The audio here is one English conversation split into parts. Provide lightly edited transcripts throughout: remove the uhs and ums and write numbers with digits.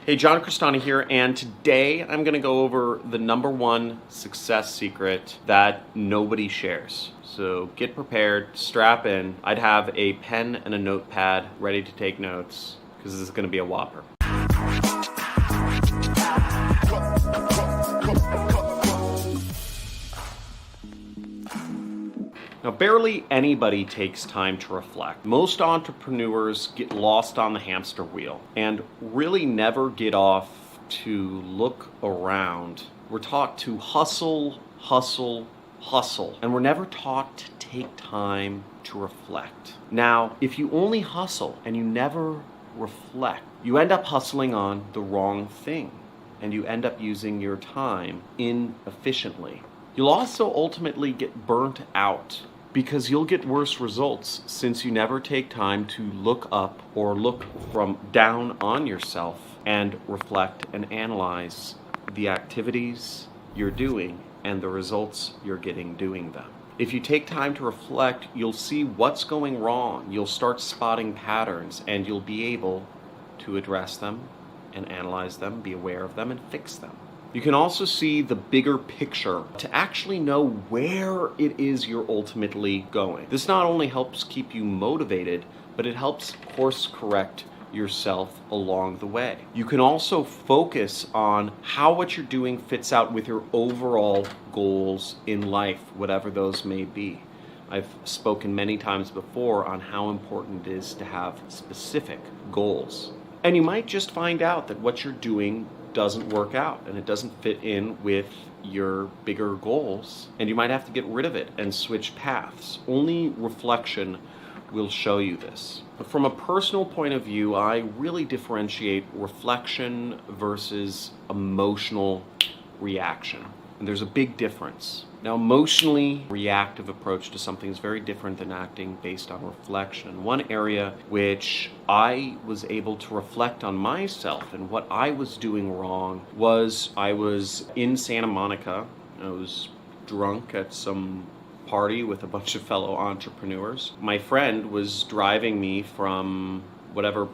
Hey, John Crestani here, and today I'm going to go over the number one success secret that nobody shares. So get prepared, strap in. I'd have a pen and a notepad ready to take notes because this is going to be a whopper. Now, barely anybody takes time to reflect. Most entrepreneurs get lost on the hamster wheel and really never get off to look around. We're taught to hustle, hustle, hustle, and we're never taught to take time to reflect. Now, if you only hustle and you never reflect, you end up hustling on the wrong thing, and you end up using your time inefficiently. You'll also ultimately get burnt out because you'll get worse results since you never take time to look up or look from down on yourself and reflect and analyze the activities you're doing and the results you're getting doing them. If you take time to reflect, you'll see what's going wrong. You'll start spotting patterns and you'll be able to address them and analyze them, be aware of them, and fix them. You can also see the bigger picture to actually know where it is you're ultimately going. This not only helps keep you motivated, but it helps course correct yourself along the way. You can also focus on how what you're doing fits out with your overall goals in life, whatever those may be. I've spoken many times before on how important it is to have specific goals. And you might just find out that what you're doing doesn't work out and it doesn't fit in with your bigger goals, and you might have to get rid of it and switch paths. Only reflection will show you this. But from a personal point of view, I really differentiate reflection versus emotional reaction. And there's a big difference. Now, emotionally reactive approach to something is very different than acting based on reflection. One area which I was able to reflect on myself and what I was doing wrong was I was in Santa Monica. I was drunk at some party with a bunch of fellow entrepreneurs. My friend was driving me from whatever,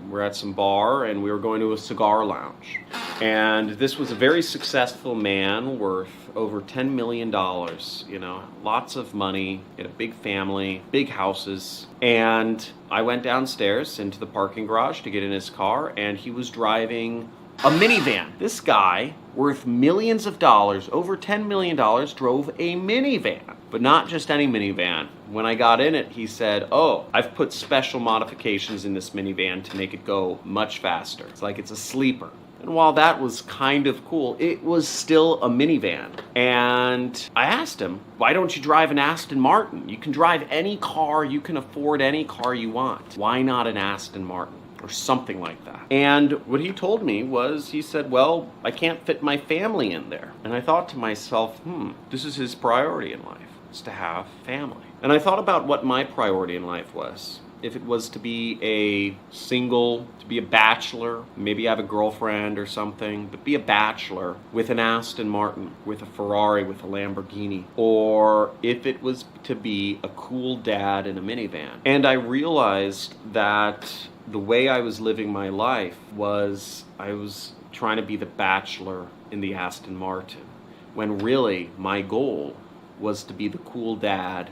we're at some bar and we were going to a cigar lounge. And this was a very successful man worth over $10 million, lots of money, he had a big family, big houses. And I went downstairs into the parking garage to get in his car, and he was driving a minivan. This guy, worth millions of dollars, over $10 million, drove a minivan. But not just any minivan. When I got in it, he said, "Oh, I've put special modifications in this minivan to make it go much faster. It's like it's a sleeper." And while that was kind of cool, it was still a minivan. And I asked him, "Why don't you drive an Aston Martin? You can drive any car, you can afford any car you want. Why not an Aston Martin?" Or something like that. And what he told me was, he said, "Well, I can't fit my family in there." And I thought to myself, this is his priority in life, is to have family. And I thought about what my priority in life was. If it was to be a single, to be a bachelor, maybe have a girlfriend or something, but be a bachelor with an Aston Martin, with a Ferrari, with a Lamborghini, or if it was to be a cool dad in a minivan. And I realized that the way I was living my life was I was trying to be the bachelor in the Aston Martin, when really my goal was to be the cool dad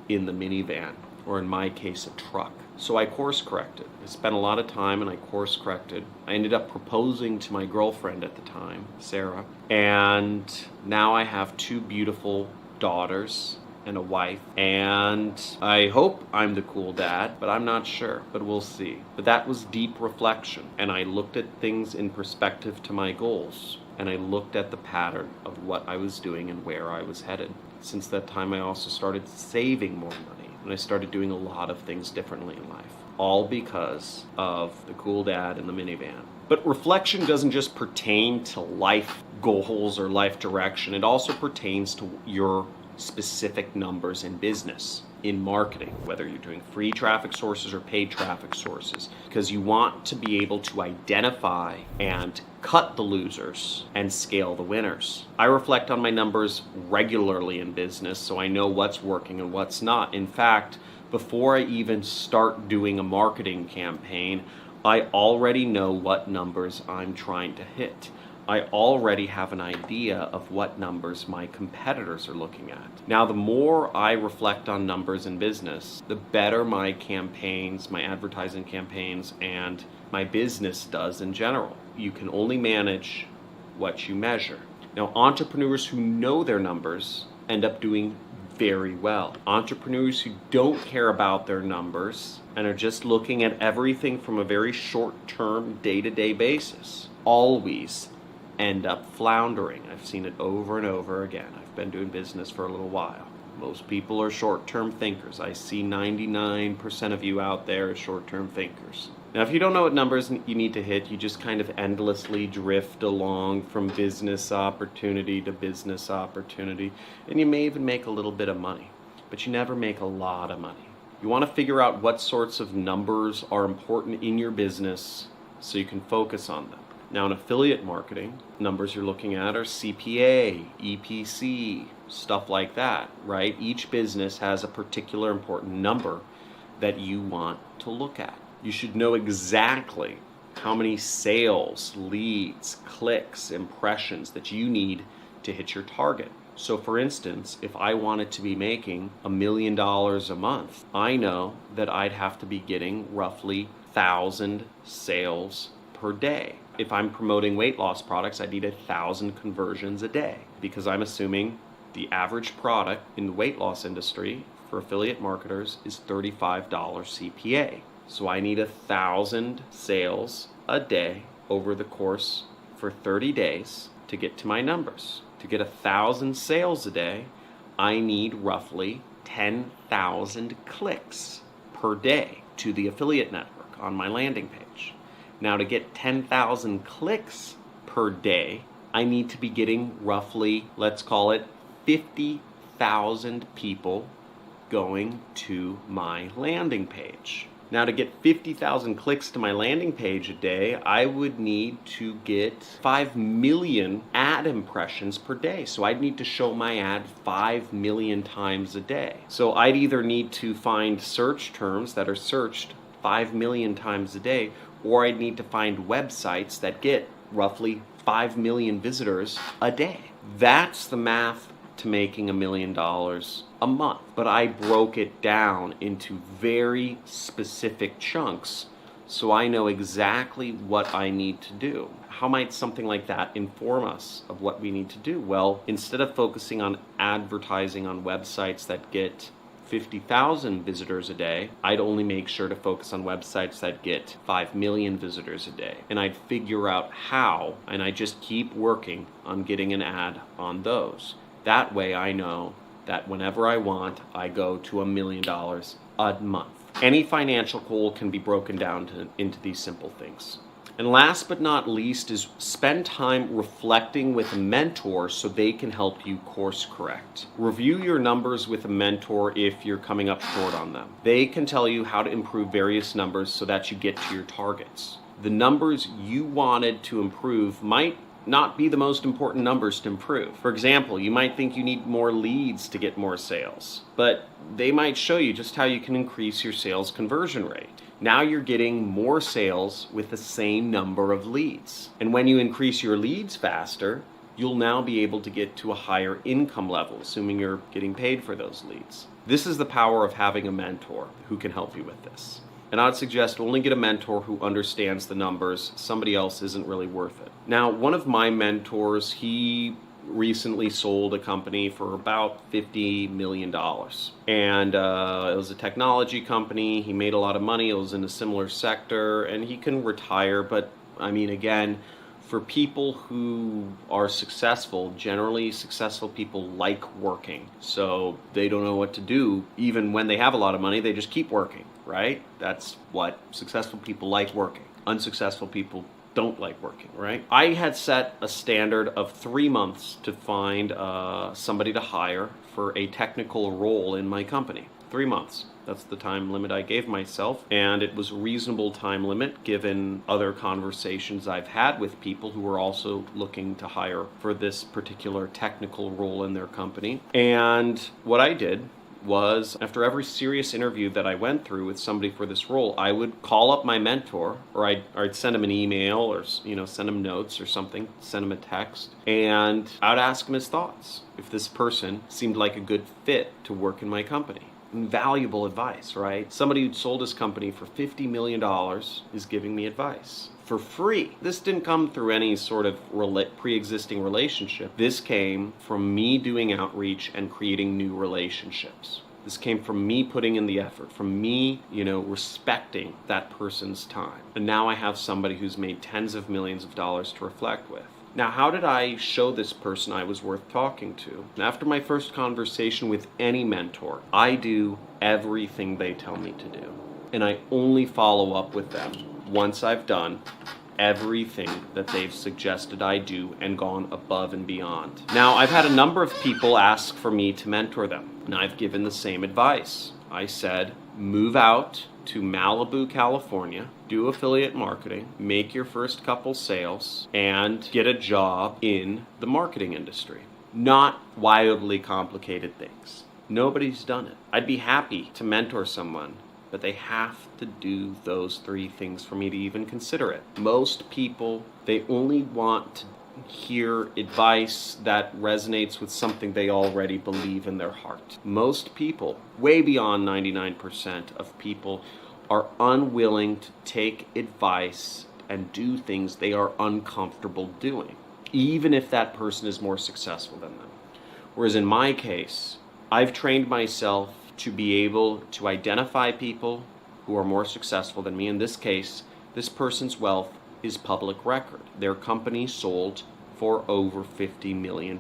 in the minivan, or in my case, a truck. So I course corrected. I spent a lot of time and I course corrected. I ended up proposing to my girlfriend at the time, Sarah, and now I have two beautiful daughters and a wife, and I hope I'm the cool dad, but I'm not sure, but we'll see. But that was deep reflection, and I looked at things in perspective to my goals, and I looked at the pattern of what I was doing and where I was headed. Since that time, I also started saving more money, and I started doing a lot of things differently in life, all because of the cool dad in the minivan. But reflection doesn't just pertain to life goals or life direction, it also pertains to your specific numbers in business, in marketing, whether you're doing free traffic sources or paid traffic sources, because you want to be able to identify and cut the losers and scale the winners. I reflect on my numbers regularly in business so I know what's working and what's not. In fact, before I even start doing a marketing campaign, I already know what numbers I'm trying to hit. I already have an idea of what numbers my competitors are looking at. Now, the more I reflect on numbers in business, the better my campaigns, my advertising campaigns, and my business does in general. You can only manage what you measure. Now, entrepreneurs who know their numbers end up doing very well. Entrepreneurs who don't care about their numbers and are just looking at everything from a very short-term, day-to-day basis always end up floundering. I've seen it over and over again. I've been doing business for a little while. Most people are short-term thinkers. I see 99% of you out there as short-term thinkers. Now, if you don't know what numbers you need to hit, you just kind of endlessly drift along from business opportunity to business opportunity, and you may even make a little bit of money, but you never make a lot of money. You want to figure out what sorts of numbers are important in your business so you can focus on them. Now, in affiliate marketing, numbers you're looking at are CPA, EPC, stuff like that, right? Each business has a particular important number that you want to look at. You should know exactly how many sales, leads, clicks, impressions that you need to hit your target. So for instance, if I wanted to be making $1 million a month, I know that I'd have to be getting roughly 1,000 sales per day. If I'm promoting weight loss products, I need 1,000 conversions a day because I'm assuming the average product in the weight loss industry for affiliate marketers is $35 CPA. So I need 1,000 sales a day over the course for 30 days to get to my numbers. To get 1,000 sales a day, I need roughly 10,000 clicks per day to the affiliate network on my landing page. Now, to get 10,000 clicks per day, I need to be getting roughly, let's call it 50,000 people going to my landing page. Now, to get 50,000 clicks to my landing page a day, I would need to get 5 million ad impressions per day. So I'd need to show my ad 5 million times a day. So I'd either need to find search terms that are searched 5 million times a day, or I'd need to find websites that get roughly 5 million visitors a day. That's the math to making $1 million a month. But I broke it down into very specific chunks so I know exactly what I need to do. How might something like that inform us of what we need to do? Well, instead of focusing on advertising on websites that get 50,000 visitors a day, I'd only make sure to focus on websites that get 5 million visitors a day. And I'd figure out how, and I just keep working on getting an ad on those. That way I know that whenever I want, I go to $1 million a month. Any financial goal can be broken down into these simple things. And last but not least is spend time reflecting with a mentor so they can help you course correct. Review your numbers with a mentor if you're coming up short on them. They can tell you how to improve various numbers so that you get to your targets. The numbers you wanted to improve might not be the most important numbers to improve. For example, you might think you need more leads to get more sales, but they might show you just how you can increase your sales conversion rate. Now you're getting more sales with the same number of leads. And when you increase your leads faster, you'll now be able to get to a higher income level, assuming you're getting paid for those leads. This is the power of having a mentor who can help you with this. And I'd suggest only get a mentor who understands the numbers. Somebody else isn't really worth it. Now, one of my mentors, he recently sold a company for about $50 million. And it was a technology company. He made a lot of money. It was in a similar sector. And he can retire. But, I mean, again, for people who are successful, generally successful people like working. So they don't know what to do. Even when they have a lot of money, they just keep working, right? That's what successful people like, working. Unsuccessful people don't like working, right? I had set a standard of 3 months to find somebody to hire for a technical role in my company. 3 months. That's the time limit I gave myself, and it was a reasonable time limit given other conversations I've had with people who were also looking to hire for this particular technical role in their company. And what I did was after every serious interview that I went through with somebody for this role, I would call up my mentor, or I'd send him an email, or send him notes or something, send him a text, and I'd ask him his thoughts if this person seemed like a good fit to work in my company. Valuable advice, right? Somebody who'd sold his company for $50 million is giving me advice for free. This didn't come through any sort of pre-existing relationship. This came from me doing outreach and creating new relationships. This came from me putting in the effort, from me, respecting that person's time. And now I have somebody who's made tens of millions of dollars to reflect with. Now, how did I show this person I was worth talking to? After my first conversation with any mentor, I do everything they tell me to do. And I only follow up with them once I've done everything that they've suggested I do and gone above and beyond. Now, I've had a number of people ask for me to mentor them, and I've given the same advice. I said, move out to Malibu, California, do affiliate marketing, make your first couple sales, and get a job in the marketing industry. Not wildly complicated things. Nobody's done it. I'd be happy to mentor someone, but they have to do those 3 things for me to even consider it. Most people, they only want to hear advice that resonates with something they already believe in their heart. Most people, way beyond 99% of people, are unwilling to take advice and do things they are uncomfortable doing, even if that person is more successful than them. Whereas in my case, I've trained myself to be able to identify people who are more successful than me. In this case, this person's wealth is public record. Their company sold for over $50 million.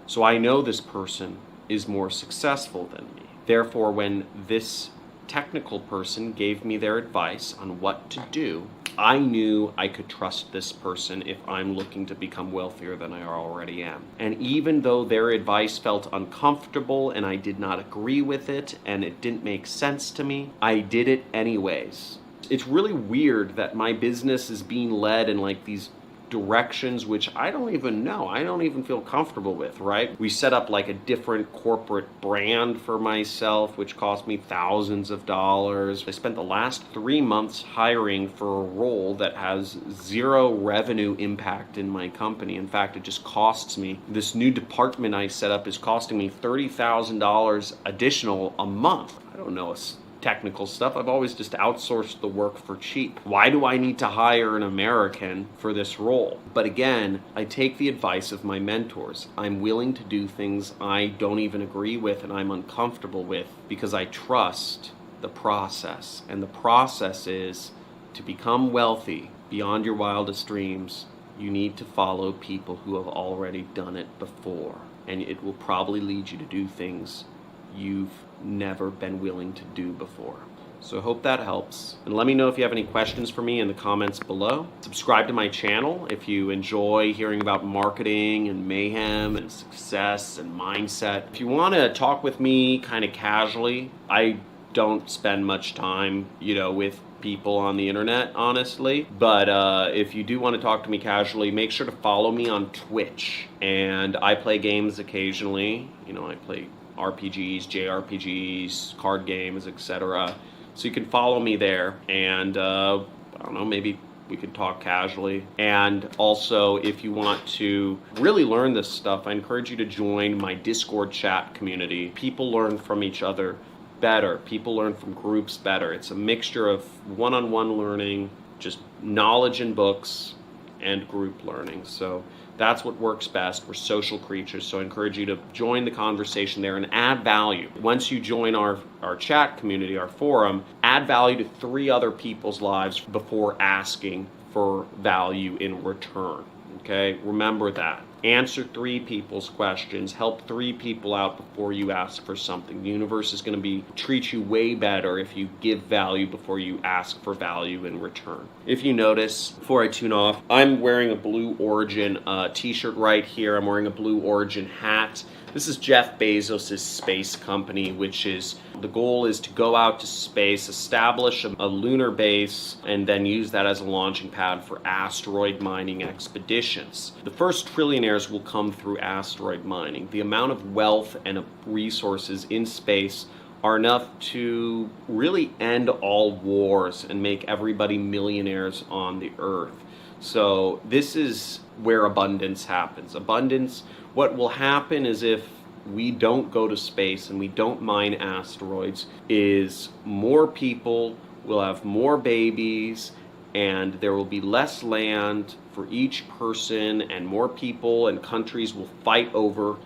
So I know this person is more successful than me. Therefore, when this technical person gave me their advice on what to do, I knew I could trust this person if I'm looking to become wealthier than I already am. And even though their advice felt uncomfortable and I did not agree with it and it didn't make sense to me, I did it anyways. It's really weird that my business is being led in like these directions which I don't even know. I don't even feel comfortable with, right? We set up like a different corporate brand for myself, which cost me thousands of dollars. I spent the last 3 months hiring for a role that has 0 revenue impact in my company. In fact, it just costs me. This new department I set up is costing me $30,000 additional a month. I don't know technical stuff. I've always just outsourced the work for cheap. Why do I need to hire an American for this role? But again, I take the advice of my mentors. I'm willing to do things I don't even agree with and I'm uncomfortable with because I trust the process. And the process is to become wealthy beyond your wildest dreams, you need to follow people who have already done it before. And it will probably lead you to do things you've never been willing to do before. So I hope that helps. And let me know if you have any questions for me in the comments below. Subscribe to my channel if you enjoy hearing about marketing and mayhem and success and mindset. If you want to talk with me kind of casually, I don't spend much time, with people on the internet, honestly. But if you do want to talk to me casually, make sure to follow me on Twitch. And I play games occasionally. I play RPGs, JRPGs, card games, etc. So you can follow me there, and I don't know, maybe we could talk casually. And also, if you want to really learn this stuff, I encourage you to join my Discord chat community. People learn from each other better. People learn from groups better. It's a mixture of one-on-one learning, just knowledge in books, and group learning. So that's what works best. We're social creatures, so I encourage you to join the conversation there and add value. Once you join our chat community, our forum, add value to 3 other people's lives before asking for value in return. Okay? Remember that. Answer 3 people's questions. Help 3 people out before you ask for something. The universe is going to treat you way better if you give value before you ask for value in return. If you notice, before I tune off, I'm wearing a Blue Origin t-shirt right here. I'm wearing a Blue Origin hat. This is Jeff Bezos' space company, which is, the goal is to go out to space, establish a lunar base, and then use that as a launching pad for asteroid mining expeditions. The first trillionaires will come through asteroid mining. The amount of wealth and resources in space are enough to really end all wars and make everybody millionaires on the earth. So this is where abundance happens. Abundance, what will happen is, if we don't go to space and we don't mine asteroids, is more people will have more babies, and there will be less land for each person, and more people and countries will fight over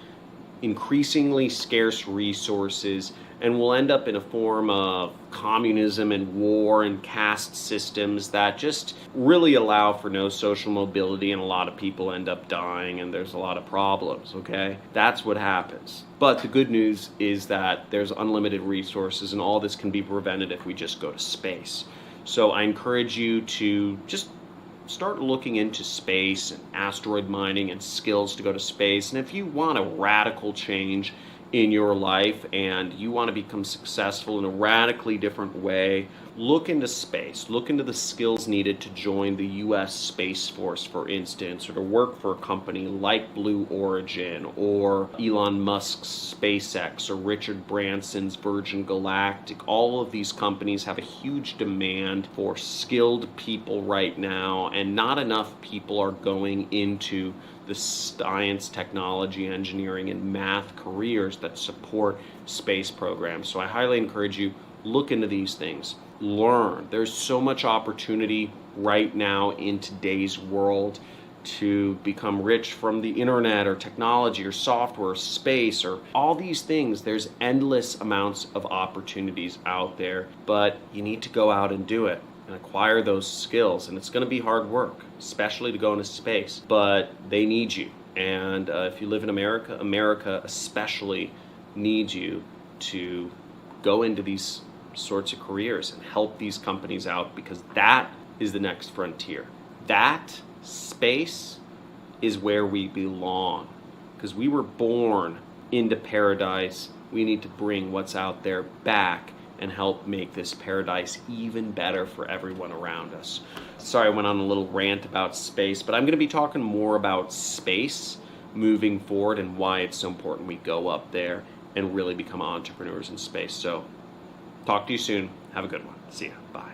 increasingly scarce resources, and we'll end up in a form of communism and war and caste systems that just really allow for no social mobility, and a lot of people end up dying, and there's a lot of problems, okay? That's what happens. But the good news is that there's unlimited resources, and all this can be prevented if we just go to space. So I encourage you to just start looking into space and asteroid mining and skills to go to space. And if you want a radical change in your life and you want to become successful in a radically different way, look into space. Look into the skills needed to join the US Space Force, for instance, or to work for a company like Blue Origin, or Elon Musk's SpaceX, or Richard Branson's Virgin Galactic. All of these companies have a huge demand for skilled people right now, and not enough people are going into the science, technology, engineering, and math careers that support space programs. So I highly encourage you, look into these things. Learn. There's so much opportunity right now in today's world to become rich from the internet or technology or software or space or all these things. There's endless amounts of opportunities out there, but you need to go out and do it and acquire those skills. And it's going to be hard work, especially to go into space, but they need you. And if you live in America, America especially needs you to go into these sorts of careers and help these companies out, because that is the next frontier. That space is where we belong, because we were born into paradise. We need to bring what's out there back and help make this paradise even better for everyone around us. Sorry, I went on a little rant about space, but I'm going to be talking more about space moving forward and why it's so important we go up there and really become entrepreneurs in space. So talk to you soon. Have a good one. See ya. Bye.